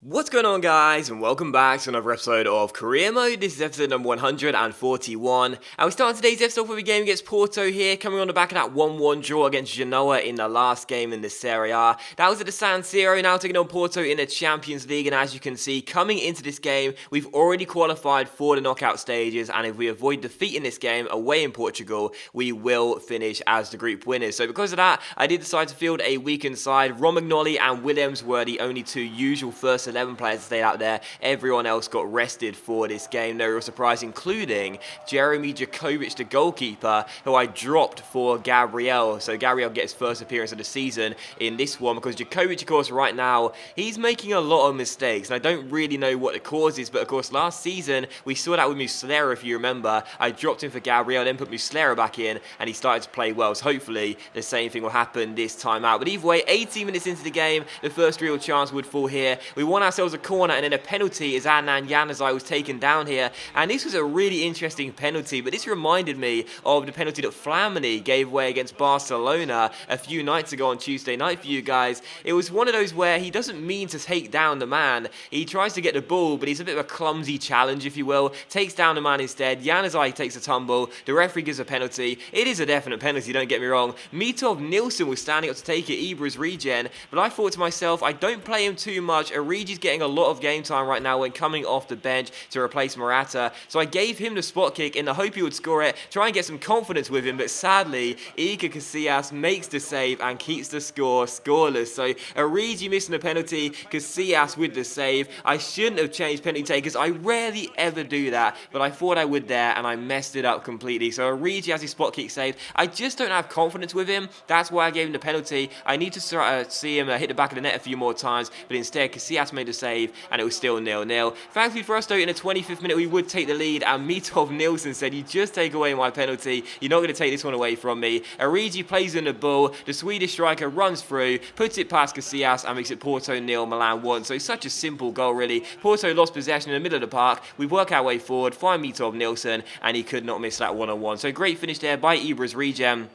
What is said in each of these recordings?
What's going on, guys, and welcome back to another episode of Career Mode. This is episode number 141, and we're starting today's episode with a game against Porto here, coming on the back of that 1-1 draw against Genoa in the last game in the Serie A. That was at the San Siro, now taking on Porto in the Champions League, and as you can see, coming into this game, we've already qualified for the knockout stages, and if we avoid defeat in this game away in Portugal, we will finish as the group winners. So because of that, I did decide to field a weakened side. Romagnoli and Williams were the only two usual first 11 players stayed out there. Everyone else got rested for this game. No real surprise, including Jeremy Djokovic, the goalkeeper, who I dropped for Gabriel. So Gabriel gets his first appearance of the season in this one because Djokovic, of course, right now, he's making a lot of mistakes. And I don't really know what the cause is, but of course, last season, we saw that with Muslera, if you remember. I dropped him for Gabriel, then put Muslera back in, and he started to play well. So hopefully, the same thing will happen this time out. But either way, 18 minutes into the game, the first real chance would fall here. We won ourselves a corner and then a penalty as Adnan Januzaj was taken down here, and this was a really interesting penalty, but this reminded me of the penalty that Flamini gave away against Barcelona a few nights ago on Tuesday night for you guys. It was one of those where he doesn't mean to take down the man, he tries to get the ball, but he's a bit of a clumsy challenge, if you will, takes down the man instead. Januzaj takes a tumble, the referee gives a penalty. It is a definite penalty, don't get me wrong. Mitov Nilsson was standing up to take it, Ibra's regen, but I thought to myself, I don't play him too much. Origi's getting a lot of game time right now when coming off the bench to replace Morata, so I gave him the spot kick in the hope he would score it, try and get some confidence with him, but sadly Iker Casillas makes the save and keeps the score scoreless. So Origi missing the penalty, Casillas with the save. I shouldn't have changed penalty takers, I rarely ever do that, but I thought I would there and I messed it up completely. So Origi has his spot kick saved. I just don't have confidence with him, that's why I gave him the penalty. I need to see him hit the back of the net a few more times, but instead Casillas made the save and it was still 0-0. Thankfully for us though, in the 25th minute we would take the lead, and Mitov Nilsson said, "You just take away my penalty, you're not going to take this one away from me." Origi plays in the ball, the Swedish striker runs through, puts it past Casillas and makes it Porto 0, Milan 1. So it's such a simple goal really. Porto lost possession in the middle of the park, we work our way forward, find Mitov Nilsson, and he could not miss that one-on-one. So great finish there by Ibra's regen.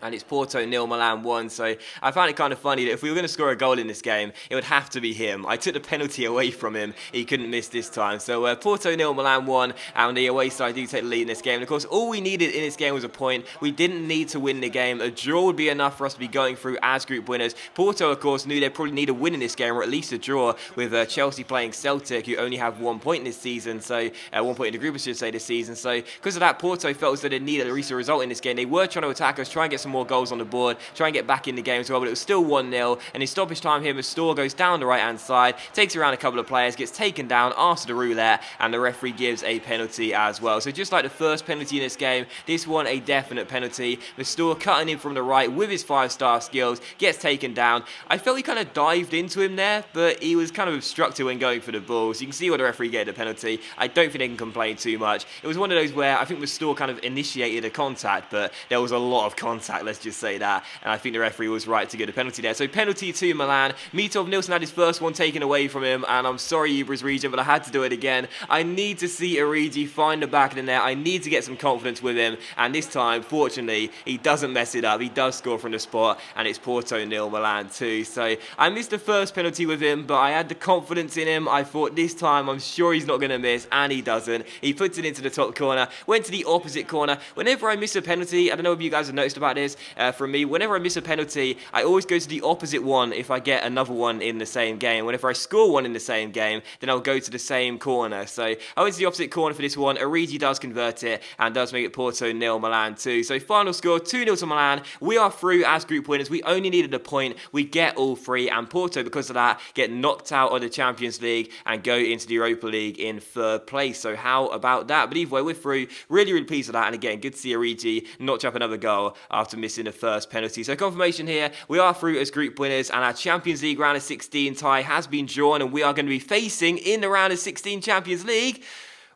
And it's Porto 0, Milan 1, so I found it kind of funny that if we were going to score a goal in this game, it would have to be him. I took the penalty away from him, he couldn't miss this time. So Porto 0, Milan 1, and the away side do take the lead in this game. And of course, all we needed in this game was a point. We didn't need to win the game. A draw would be enough for us to be going through as group winners. Porto, of course, knew they'd probably need a win in this game, or at least a draw, with Chelsea playing Celtic, who only have 1 point this season, so 1 point in the group, I should say, this season. So because of that, Porto felt as though they needed at least a result in this game. They were trying to attack us, try and get some more goals on the board, try and get back in the game as well, but it was still 1-0, and in stoppage time here, Mastor goes down the right-hand side, takes around a couple of players, gets taken down after the roulette, and the referee gives a penalty as well. So just like the first penalty in this game, this one a definite penalty. Mastor cutting in from the right with his 5-star skills, gets taken down. I felt he kind of dived into him there, but he was kind of obstructed when going for the ball, so you can see why the referee gave the penalty. I don't think they can complain too much. It was one of those where I think Mastor kind of initiated a contact, but there was a lot of contact, let's just say that. And I think the referee was right to get a penalty there. So penalty to Milan. Mitov Nilsson had his first one taken away from him, and I'm sorry Ibra's regen, but I had to do it again. I need to see Origi find the back of the net. I need to get some confidence with him, and this time, fortunately, he doesn't mess it up. He does score from the spot, and it's Porto 0, Milan 2. So I missed the first penalty with him, but I had the confidence in him. I thought this time, I'm sure he's not going to miss, and he doesn't. He puts it into the top corner, went to the opposite corner. Whenever I miss a penalty, I don't know if you guys have noticed about this, from me, whenever I miss a penalty, I always go to the opposite one if I get another one in the same game. Whenever I score one in the same game, then I'll go to the same corner. So I went to the opposite corner for this one. Origi does convert it and does make it Porto 0, Milan 2. So final score 2-0 to Milan. We are through as group winners. We only needed a point. We get all three, and Porto, because of that, get knocked out of the Champions League and go into the Europa League in 3rd place. So how about that? But either way, we're through. Really, really pleased with that. And again, good to see Origi notch up another goal after missing the first penalty. So confirmation here, we are through as group winners, and our Champions League round of 16 tie has been drawn, and we are going to be facing in the round of 16 Champions League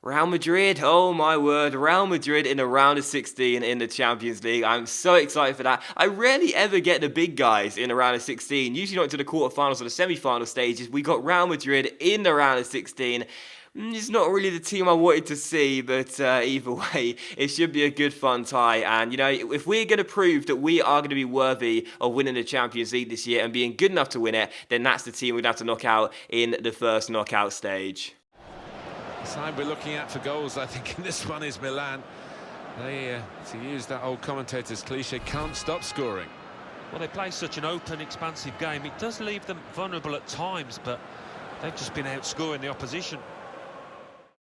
Real Madrid. Oh my word, Real Madrid in the round of 16 in the Champions League. I'm so excited for that. I rarely ever get the big guys in the round of 16, usually not to the quarterfinals or the semi-final stages. We got Real Madrid in the round of 16. It's not really the team I wanted to see, but either way, it should be a good fun tie. And, if we're going to prove that we are going to be worthy of winning the Champions League this year and being good enough to win it, then that's the team we'd have to knock out in the first knockout stage. The side we're looking at for goals, I think, in this one is Milan. They, to use that old commentator's cliche, can't stop scoring. Well, they play such an open, expansive game. It does leave them vulnerable at times, but they've just been outscoring the opposition.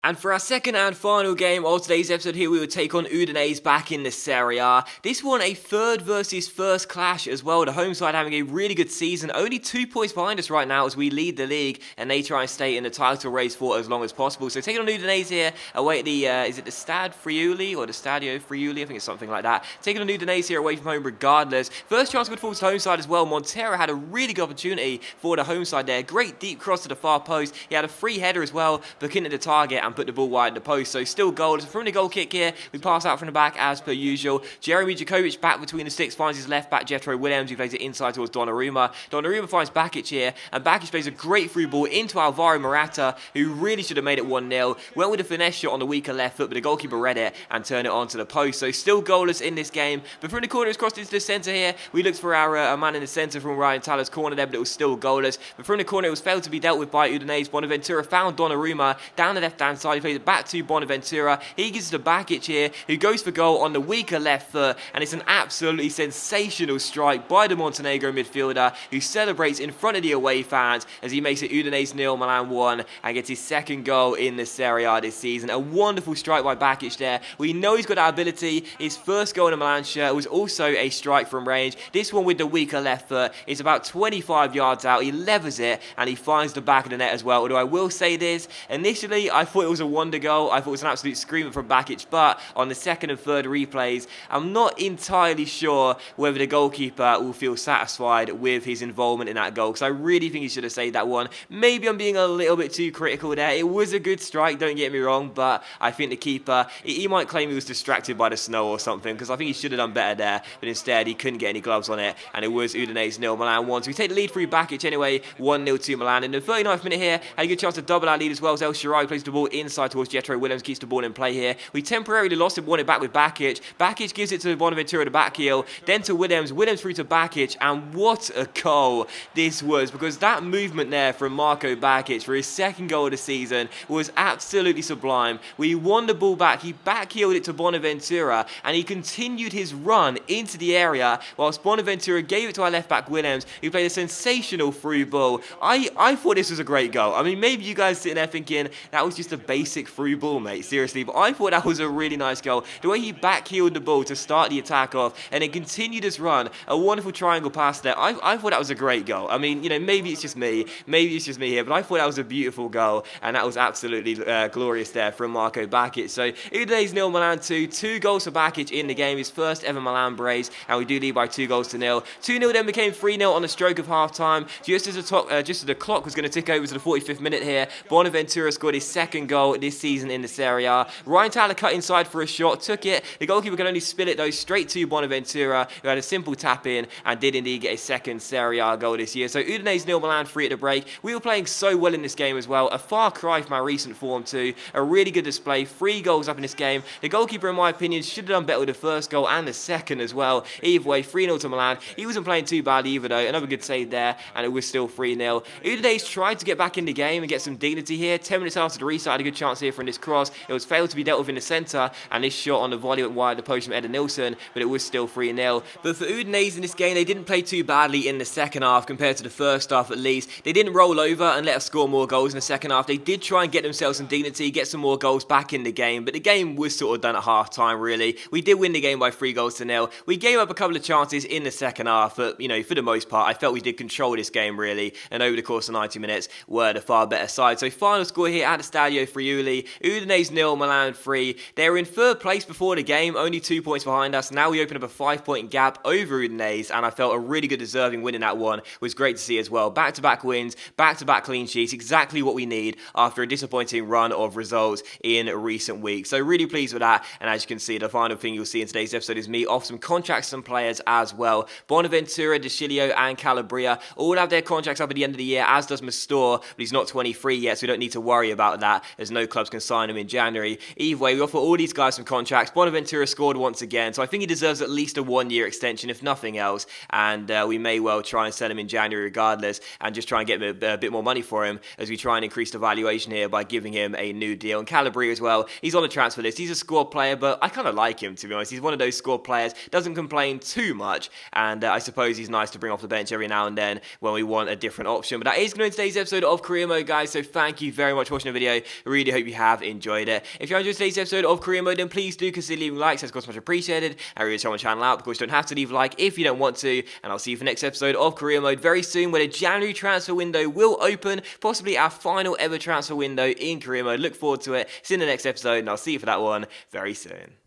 And for our second and final game of today's episode here, we will take on Udinese back in the Serie A. This one a third versus first clash as well. The home side having a really good season, only 2 points behind us right now as we lead the league, and they try and stay in the title race for as long as possible. So taking on Udinese here away at the, is it the Stade Friuli or the Stadio Friuli? I think it's something like that. Taking on Udinese here away from home regardless. First chance good for the home side as well. Montero had a really good opportunity for the home side there. Great deep cross to the far post. He had a free header as well, looking at the target and put the ball wide of the post. So still goals. From the goal kick here, we pass out from the back as per usual. Jeremy Jakovic back between the sticks, finds his left back Jethro Williams, who plays it inside towards Donnarumma. Donnarumma finds Bakic here, and Bakic plays a great through ball into Alvaro Morata, who really should have made it 1-0. Went with a finesse shot on the weaker left foot, but the goalkeeper read it and turned it onto the post. So still goalless in this game. But from the corner, it's crossed into the centre here. We looked for our man in the centre from Ryan Tyler's corner there, but it was still goalless. But from the corner, it was failed to be dealt with by Udinese. Bonaventura found Donnarumma down the left-hand side. He plays it back to Bonaventura. He gives it to Bakic here, who goes for goal on the weaker left foot, and it's an absolutely sensational strike by the Montenegro midfielder, who celebrates in front of the away fans as he makes it Udinese 0, Milan 1, and gets his second goal in the Serie A this season. A wonderful strike by Bakic there. We know he's got that ability. His first goal in a Milan shirt was also a strike from range. This one with the weaker left foot is about 25 yards out. He levers it, and he finds the back of the net as well. Although I will say this, initially I thought it was a wonder goal. I thought it was an absolute screamer from Bakic, but on the second and third replays, I'm not entirely sure whether the goalkeeper will feel satisfied with his involvement in that goal, because I really think he should have saved that one. Maybe I'm being a little bit too critical there. It was a good strike, don't get me wrong, but I think the keeper, he might claim he was distracted by the snow or something, because I think he should have done better there, but instead he couldn't get any gloves on it, and it was Udinese 0, Milan 1. So we take the lead through Bakic anyway, 1-0 to Milan. In the 39th minute here, had a good chance to double our lead as well as El Shaarawy plays the ball inside towards Jethro Williams, keeps the ball in play here. We temporarily lost it, won it back with Bakic. Bakic gives it to Bonaventura, the back heel, then to Williams. Williams through to Bakic, and what a goal this was, because that movement there from Marco Bakic for his second goal of the season was absolutely sublime. We won the ball back, he back-heeled it to Bonaventura, and he continued his run into the area, whilst Bonaventura gave it to our left-back Williams, who played a sensational through ball. I thought this was a great goal. I mean, maybe you guys sitting there thinking, that was just a basic through ball, mate, seriously, but I thought that was a really nice goal. The way he back-heeled the ball to start the attack off, and then continued his run, a wonderful triangle pass there. I thought that was a great goal. I mean, maybe it's just me here, but I thought that was a beautiful goal, and that was absolutely glorious there from Marco Bakic. So Udinese 0, Milan 2, 2 goals for Bakic in the game, his first ever Milan brace, and we do lead by 2-0. 2-0 then became 3-0 on the stroke of half-time. Just as the clock was going to tick over to the 45th minute here, Bonaventura scored his second goal this season in the Serie A. Ryan Tyler cut inside for a shot, took it. The goalkeeper could only spill it though straight to Bonaventura, who had a simple tap in and did indeed get a second Serie A goal this year. So Udinese 0, Milan 3 at the break. We were playing so well in this game as well. A far cry from our recent form too. A really good display. 3 goals up in this game. The goalkeeper, in my opinion, should have done better with the first goal and the second as well. Either way, 3-0 to Milan. He wasn't playing too bad either though. Another good save there, and it was still 3-0. Udinese tried to get back in the game and get some dignity here. 10 minutes after the restart, had a good chance here from this cross. It was failed to be dealt with in the centre, and this shot on the volley went wide the post from Eden Nilsson, but it was still 3-0. But for Udinese in this game, they didn't play too badly in the second half compared to the first half at least. They didn't roll over and let us score more goals in the second half. They did try and get themselves some dignity, get some more goals back in the game, but the game was sort of done at half time really. We did win the game by 3-0. We gave up a couple of chances in the second half, but for the most part, I felt we did control this game really, and over the course of 90 minutes, were the far better side. So final score here at the Stadio Friuli, Udinese 0, Milan 3. They were in third place before the game, only 2 points behind us. Now we open up a 5-point gap over Udinese, and I felt a really good deserving win in that one. It was great to see as well. Back-to-back wins, back-to-back clean sheets, exactly what we need after a disappointing run of results in recent weeks. So really pleased with that, and as you can see, the final thing you'll see in today's episode is me off some contracts and players as well. Bonaventura, De Chilio, and Calabria all have their contracts up at the end of the year, as does Mastor, but he's not 23 yet, so we don't need to worry about that as no clubs can sign him in January. Either way, we offer all these guys some contracts. Bonaventura scored once again, so I think he deserves at least a 1-year extension, if nothing else, and we may well try and sell him in January regardless, and just try and get a bit more money for him as we try and increase the valuation here by giving him a new deal. And Calabria as well, he's on the transfer list. He's a squad player, but I kind of like him, to be honest. He's one of those squad players, doesn't complain too much, and I suppose he's nice to bring off the bench every now and then when we want a different option. But that is going to end today's episode of Career Mode, guys, so thank you very much for watching the video. I really hope you have enjoyed it. If you enjoyed today's episode of Career Mode, then please do consider leaving likes. That's of course much appreciated. I really help my channel out. Of course, you don't have to leave a like if you don't want to, and I'll see you for the next episode of Career Mode very soon, where the January transfer window will open, possibly our final ever transfer window in Career Mode. Look forward to it. See you in the next episode, and I'll see you for that one very soon.